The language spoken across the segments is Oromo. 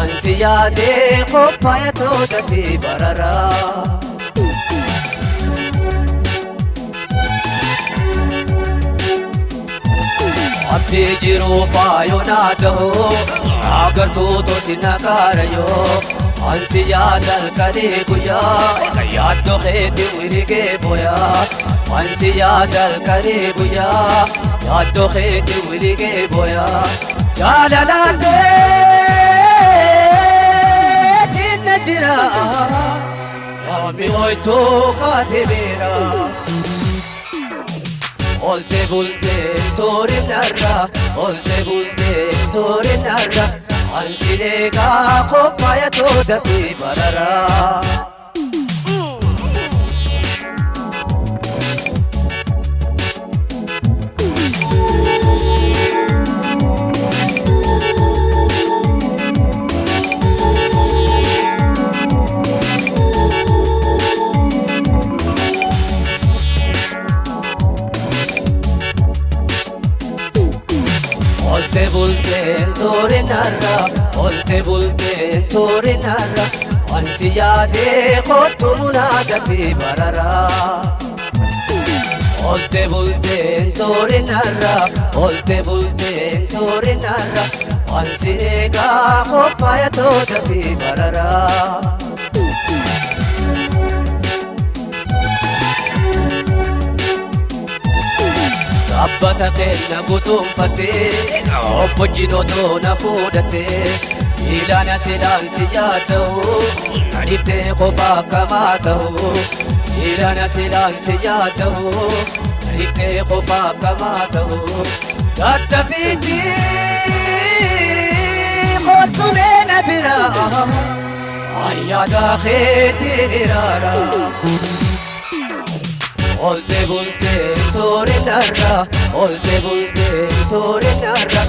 Ansi yaadee qophaa'etoota fi bararaa. Abdii jiru faayonaa ta'uu agartuutu si nagaarayoo. Ansi yaada halkanii guyyaa yaaddoo keetii wiligee booyaa. Ansi yaada halkanii guyyaa yaaddoo keetii wiligee booyaa. Jaalalaan deetinna jira yaami hoytuu kaatibeera. Olte bulte tori narra, olte bulte tori narra. Ansi lega kopaya toda pi barara. Olte bulteen tori narra, olte bulteen tori narra. Ansi yaadee kottu munaada fi barara. Olte bulteen tori narra, olte bulteen tori narra. Ansi eegaa qophaa'etoota fi barara. Sabbata kenna gutuunfattee obbo Jinotoo na fuudhattee ilaana silaan si yaada'u nadhiftee kophaa akkamaa ta'u ilaana silaan si yaada'u nadhiftee kophaa akkamaa ta'u dadhabiitii kottumee na biraa ayyaada keetiin iraara. Olte bulteen tori narra, olte bulteen tori narra.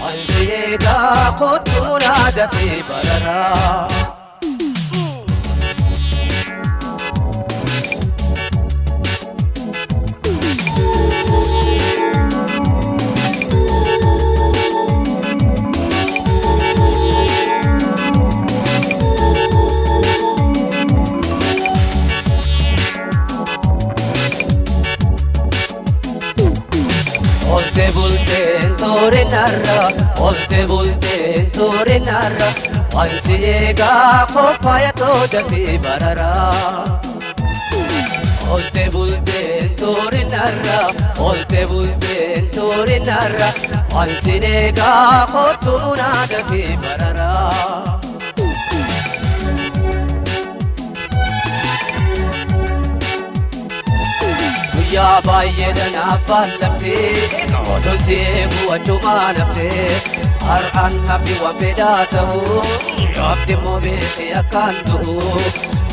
Ansi eegaa kottu munaada fi barara. Olte bulteen tori narra, olte bulteen tori narra. Ansi eegaa qophaa'etoota fi barara. Olte bulteen tori narra, olte bulteen tori narra. Ansi eegaa kottu munaada fi barara. Guyyaa baay'eedhaan abbaan laftee otoon si eegu achumaa laftee har'aan hafi waan fedhaa ta'uu yoofti immoo beekee akkaan du'u.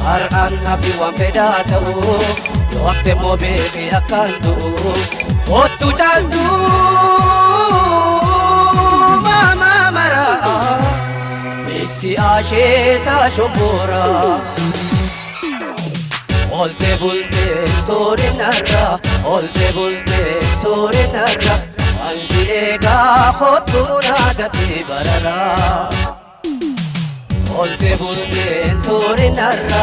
Har'aan hafi waan fedhaa ta'uu yoofti immoo beekee akkaan du'u. Kottu caaltuu maamaa maraa beeksi asheetaa shomboraa. Olte bulteen tori narra, olte bulteen tori narra. Ansi eegaa kottu munaada fi barara. Olte bulteen tori narra,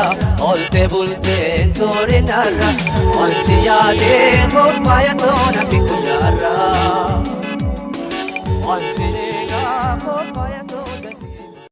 olte bulteen tori narra. Ansi yaadee qophaa'etoota fi guyyaarra.